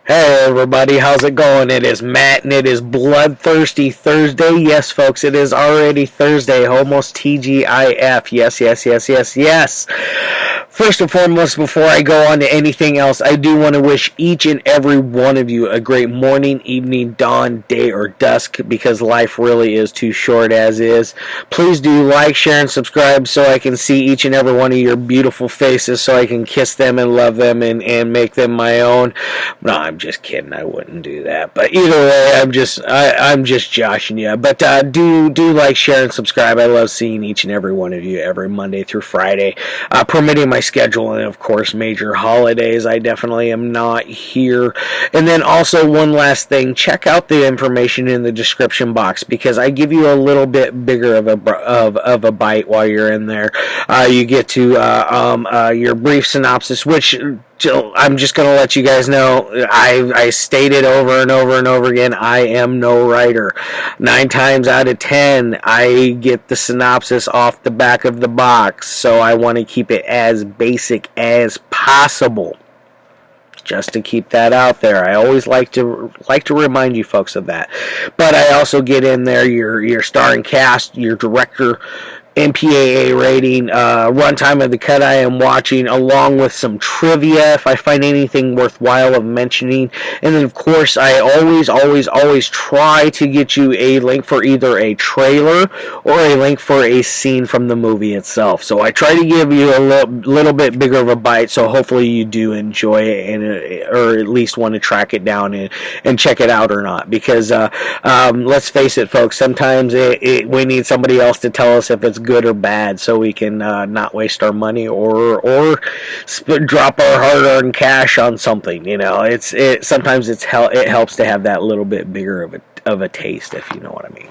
Hey everybody, how's it going? It is Matt and it is Bloodthirsty Thursday. Yes, folks, it is already Thursday, almost TGIF. Yes. First and foremost, before I go on to anything else, I do want to wish each and every one of you a great morning, evening, dawn, day, or dusk, because life really is too short as is. Please do like, share, and subscribe so I can see each and every one of your beautiful faces so I can kiss them and love them and make them my own. No, I'm just kidding. I wouldn't do that. But either way, I'm just joshing you. But do like, share, and subscribe. I love seeing each and every one of you every Monday through Friday, permitting my schedule and of course major holidays. I definitely am not here. And then also one last thing: check out the information in the description box because I give you a little bit bigger of a bite while you're in there. You get to your brief synopsis, which I'm just going to let you guys know, I stated over and over and over again, I am no writer. 9 times out of 10, I get the synopsis off the back of the box, so I want to keep it as basic as possible. Just to keep that out there. I always like to remind you folks of that. But I also get in there your starring cast, your director, MPAA rating, runtime of the cut I am watching, along with some trivia if I find anything worthwhile of mentioning. And then, of course, I always try to get you a link for either a trailer or a link for a scene from the movie itself. So I try to give you a little bit bigger of a bite, so hopefully you do enjoy it or at least want to track it down and check it out or not. Because let's face it, folks, sometimes we need somebody else to tell us if it's good or bad, so we can not waste our money or drop our hard-earned cash on something. You know, sometimes it helps to have that little bit bigger of a taste, if you know what I mean.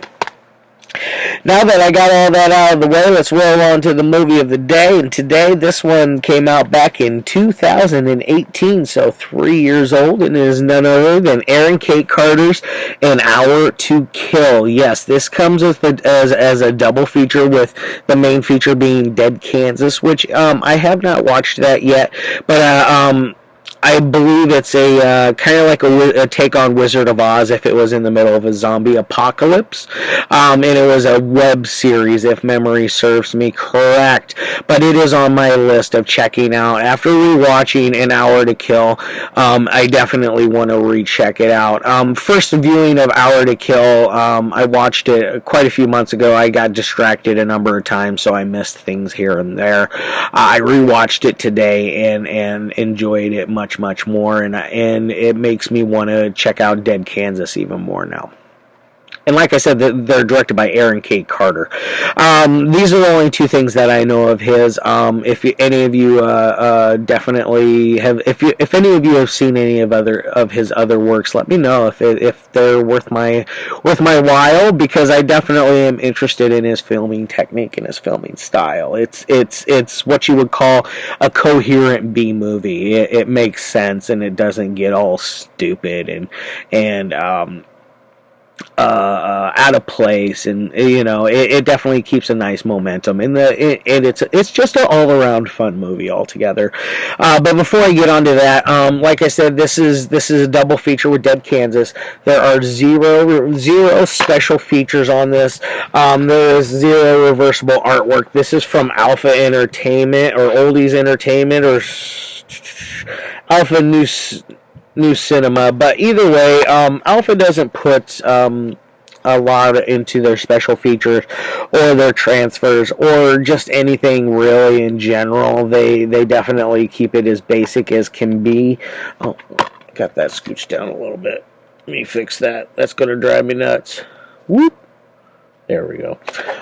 Now that I got all that out of the way, let's roll on to the movie of the day. And today, this one came out back in 2018, so 3 years old, and it is none other than Aaron Kate Carter's An Hour to Kill. Yes, this comes as a double feature, with the main feature being Dead Kansas, which I have not watched that yet, but I believe it's a kind of like a take on Wizard of Oz if it was in the middle of a zombie apocalypse. And it was a web series, if memory serves me correct. But it is on my list of checking out. After rewatching An Hour to Kill, I definitely want to recheck it out. First viewing of Hour to Kill, I watched it quite a few months ago. I got distracted a number of times, so I missed things here and there. I rewatched it today and enjoyed it much more, and it makes me want to check out Dead Kansas even more now. And like I said, they're directed by Aaron Kate Carter. These are the only two things that I know of his. If any of you definitely have, if any of you have seen any of his other works, let me know if they're worth my while, because I definitely am interested in his filming technique and his filming style. It's what you would call a coherent B movie. It makes sense and it doesn't get all stupid and out of place, and you know it definitely keeps a nice momentum, and it's just an all-around fun movie altogether. But before I get onto that, like I said, this is a double feature with Dead Kansas. There are zero special features on this. There is zero reversible artwork. This is from Alpha Entertainment or Oldies Entertainment or Alpha New Cinema, but either way, Alpha doesn't put a lot into their special features or their transfers or just anything really in general. They definitely keep it as basic as can be. Oh, got that scooched down a little bit. Let me fix that. That's going to drive me nuts. Whoop. There we go.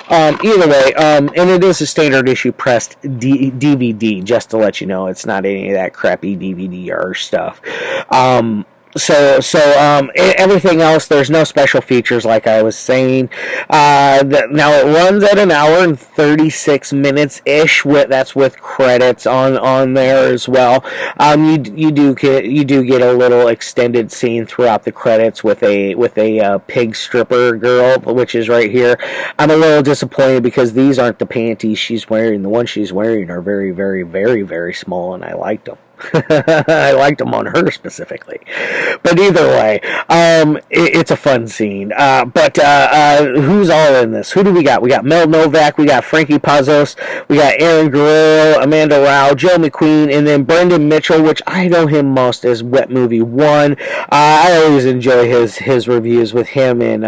Either way, and it is a standard issue pressed DVD, just to let you know. It's not any of that crappy DVD stuff. So everything else, there's no special features, like I was saying. Now it runs at an hour and 36 minutes ish. That's with credits on there as well. You do get a little extended scene throughout the credits with a pig stripper girl, which is right here. I'm a little disappointed because these aren't the panties she's wearing. The ones she's wearing are very, very, very, very small, and I liked them. I liked him on her specifically. But either way, it's a fun scene. But who's all in this? Who do we got? We got Mel Novak, we got Frankie Pozos, we got Aaron Guerrero, Amanda Rao, Joe McQueen, and then Brendan Mitchell, which I know him most as Wet Movie 1. I always enjoy his reviews with him and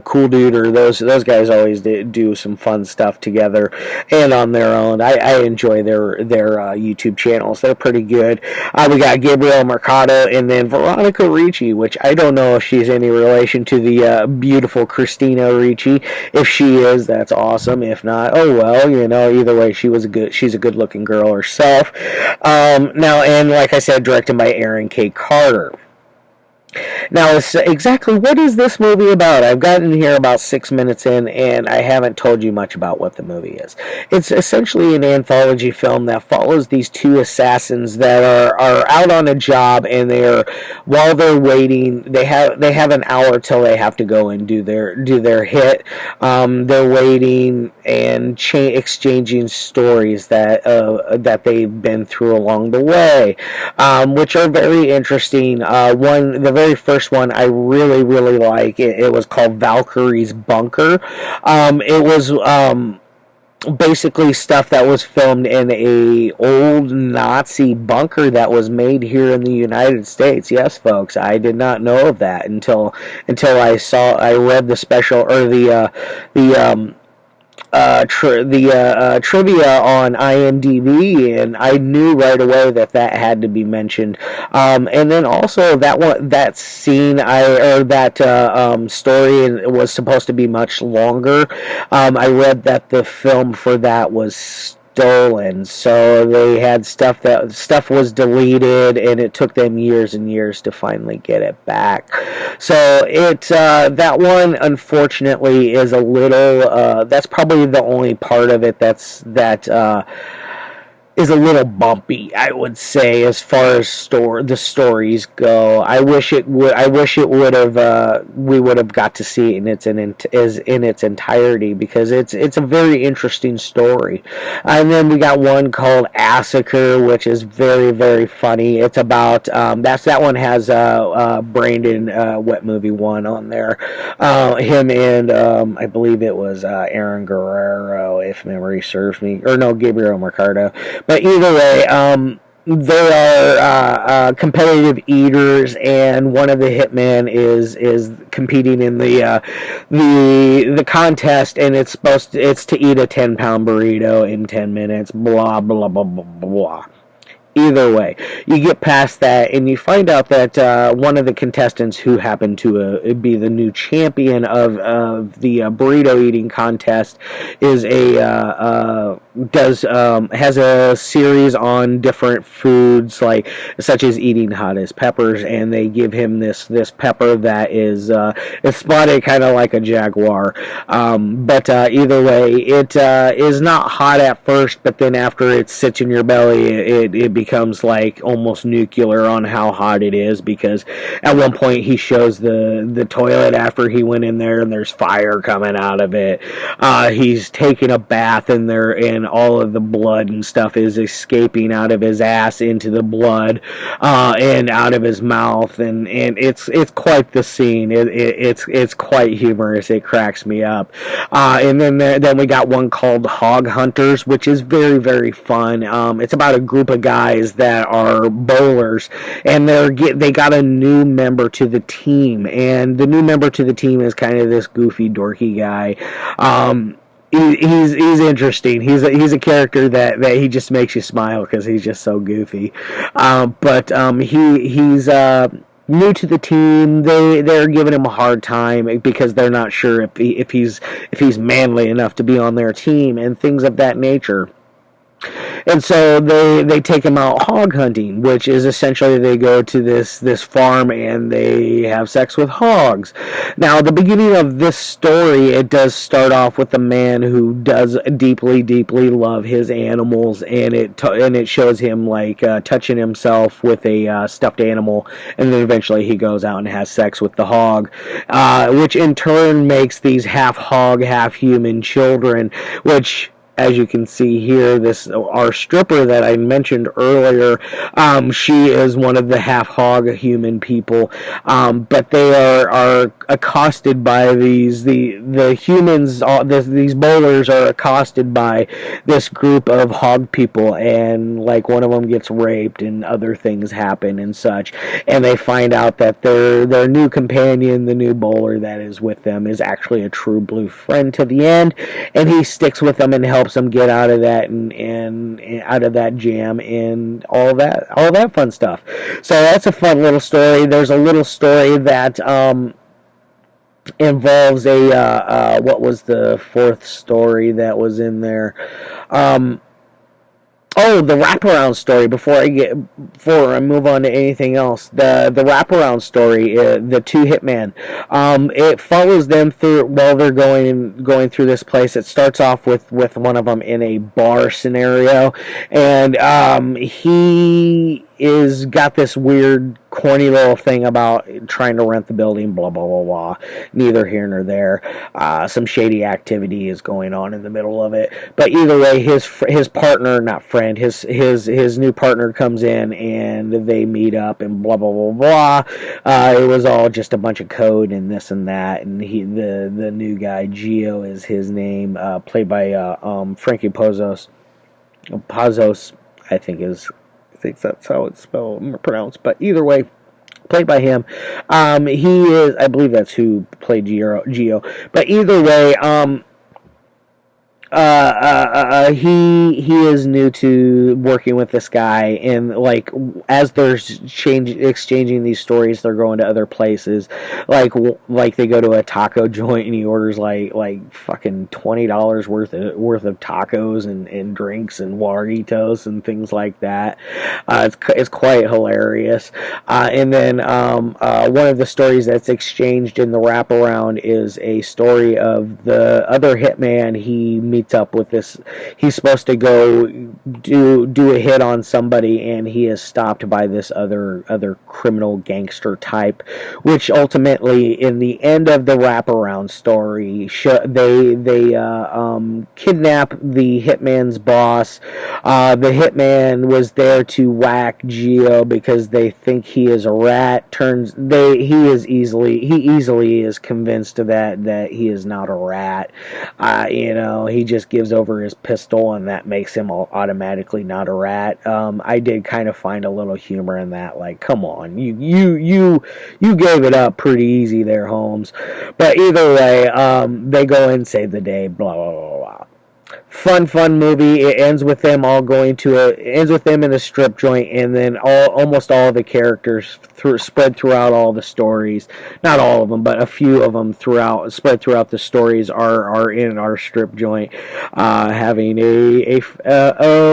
Cool Dude, or those guys always do some fun stuff together and on their own. I enjoy their YouTube channels. They're pretty good. We got Gabriel Mercado, and then Veronica Ricci, which I don't know if she's any relation to the beautiful Christina Ricci. If she is, that's awesome. If not, oh well, either way, she's a good looking girl herself. Now, and like I said, directed by Aaron K. Carter. Now, exactly what is this movie about? I've gotten here about 6 minutes in, and I haven't told you much about what the movie is. It's essentially an anthology film that follows these two assassins that are out on a job, and while they're waiting, they have an hour till they have to go and do their hit. They're waiting and exchanging stories that they've been through along the way, which are very interesting. The very first one I really, really like. It was called Valkyrie's Bunker. It was basically stuff that was filmed in a old Nazi bunker that was made here in the United States. Yes, folks, I did not know of that until I read the special, or the trivia on IMDb, and I knew right away that had to be mentioned. And then also that story was supposed to be much longer. I read that the film for that was stolen, so they had stuff was deleted, and it took them years and years to finally get it back. So that one, unfortunately, is a little that's probably the only part of it that is a little bumpy, I would say, as far as the stories go. I wish it would have we would have got to see it in its entirety, because it's a very interesting story. And then we got one called Massacre, which is very, very funny. It's about that one has Brandon Wet Movie 1 on there. Him and I believe it was Aaron Guerrero, if memory serves me, or no, Gabriel Mercado. But either way, they are competitive eaters, and one of the hitmen is competing in the contest, and it's to eat a 10-pound burrito in 10 minutes. Blah blah blah blah blah. Either way, you get past that, and you find out that one of the contestants, who happened to be the new champion of the burrito eating contest, is has a series on different foods, such as eating hottest peppers, and they give him this pepper that is spotted kind of like a jaguar. But either way, it is not hot at first, but then after it sits in your belly, it becomes like almost nuclear on how hot it is, because at one point he shows the toilet after he went in there, and there's fire coming out of it. He's taking a bath in there, and all of the blood and stuff is escaping out of his ass into the blood and out of his mouth, and it's quite the scene. It's quite humorous. It cracks me up. And then we got one called Hog Hunters, which is very, very fun. It's about a group of guys that are bowlers, and they got a new member to the team, and the new member to the team is kind of this goofy, dorky guy. He's interesting. He's a character that he just makes you smile, because he's just so goofy. But he's new to the team. They're giving him a hard time because they're not sure if he's manly enough to be on their team, and things of that nature. And so they take him out hog hunting, which is essentially they go to this farm and they have sex with hogs. Now, the beginning of this story, it does start off with a man who does deeply, deeply love his animals, and it shows him touching himself with a stuffed animal, and then eventually he goes out and has sex with the hog, which in turn makes these half hog, half human children, which as you can see here, our stripper that I mentioned earlier, she is one of the half hog human people, but they are accosted by the humans. These bowlers are accosted by this group of hog people, and like one of them gets raped and other things happen and such, and they find out that their new companion, the new bowler that is with them, is actually a true blue friend to the end, and he sticks with them and helps them get out of that and out of that jam and all that fun stuff. So that's a fun little story. There's a little story that involves what was the fourth story that was in there? Oh, the wraparound story. Before I move on to anything else, the wraparound story, the two hitman. It follows them through while they're going through this place. It starts off with one of them in a bar scenario, and he is got this weird, corny little thing about trying to rent the building, blah, blah, blah, blah. Neither here nor there. Some shady activity is going on in the middle of it. But either way, his partner, not friend, his new partner comes in, and they meet up, and blah, blah, blah, blah. It was all just a bunch of code and this and that, and the new guy, Gio is his name, played by Frankie Pozos. Pozos, I think that's how it's pronounced, but either way, played by him. He is, I believe that's who played Gio. But either way, he is new to working with this guy, and like as they're exchanging these stories, they're going to other places. Like they go to a taco joint, and he orders like fucking $20 worth of tacos and drinks and warritos and things like that. It's quite hilarious. And then one of the stories that's exchanged in the wraparound is a story of the other hitman. He meets up with this. He's supposed to go do a hit on somebody, and he is stopped by this other criminal gangster type, which ultimately, in the end of the wraparound story, they kidnap the hitman's boss. The hitman was there to whack Gio because they think he is a rat. He easily is convinced that he is not a rat. He just gives over his pistol, and that makes him automatically not a rat. I did kind of find a little humor in that. Like, come on, you gave it up pretty easy there, Holmes. But either way, they go and save the day. Blah blah blah blah. Fun movie. It ends with them in a strip joint, and then almost all the characters spread throughout all the stories. Not all of them, but a few of them spread throughout the stories are in our strip joint, having a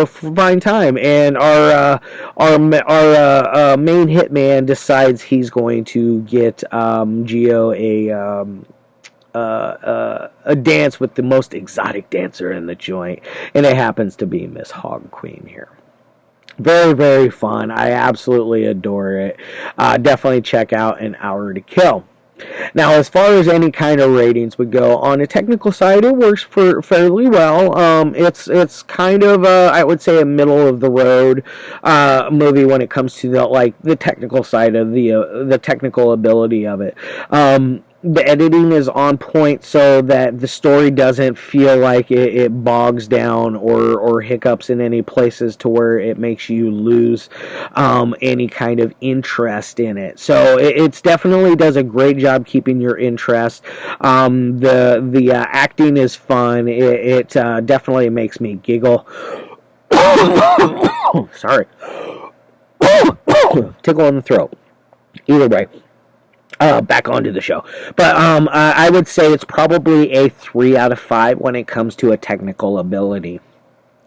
fine time. And our main hitman decides he's going to get Gio a dance with the most exotic dancer in the joint, and it happens to be Miss Hog Queen here. Very, very fun. I absolutely adore it. Definitely check out An Hour to Kill. Now, as far as any kind of ratings would go, on a technical side, it works fairly well. It's kind of I would say a middle of the road movie when it comes to the technical side of the technical ability of it. The editing is on point so that the story doesn't feel like it bogs down or hiccups in any places to where it makes you lose any kind of interest in it. So it definitely does a great job keeping your interest. The acting is fun. It definitely makes me giggle. Sorry. Tickle in the throat. Either way. Back onto the show. But I would say it's probably a 3 out of 5 when it comes to a technical ability.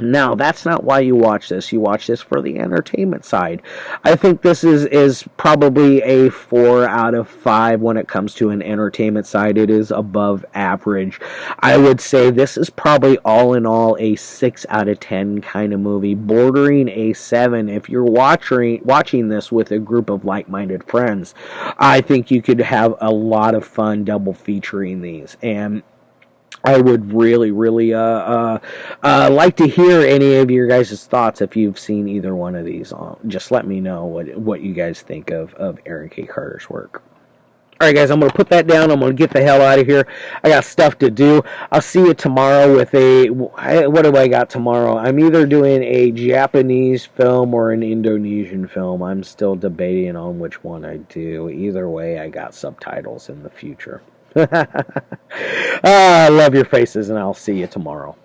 Now, that's not why you watch this. You watch this for the entertainment side. I think this is probably a 4 out of 5 when it comes to an entertainment side. It is above average. I would say this is probably all in all a 6 out of 10 kind of movie, bordering a 7. If you're watching this with a group of like-minded friends, I think you could have a lot of fun double featuring these. And I would really, really like to hear any of your guys' thoughts if you've seen either one of these. Just let me know what you guys think of Aaron K. Carter's work. All right, guys, I'm going to put that down. I'm going to get the hell out of here. I got stuff to do. I'll see you tomorrow with what do I got tomorrow? I'm either doing a Japanese film or an Indonesian film. I'm still debating on which one I do. Either way, I got subtitles in the future. I love your faces, and I'll see you tomorrow.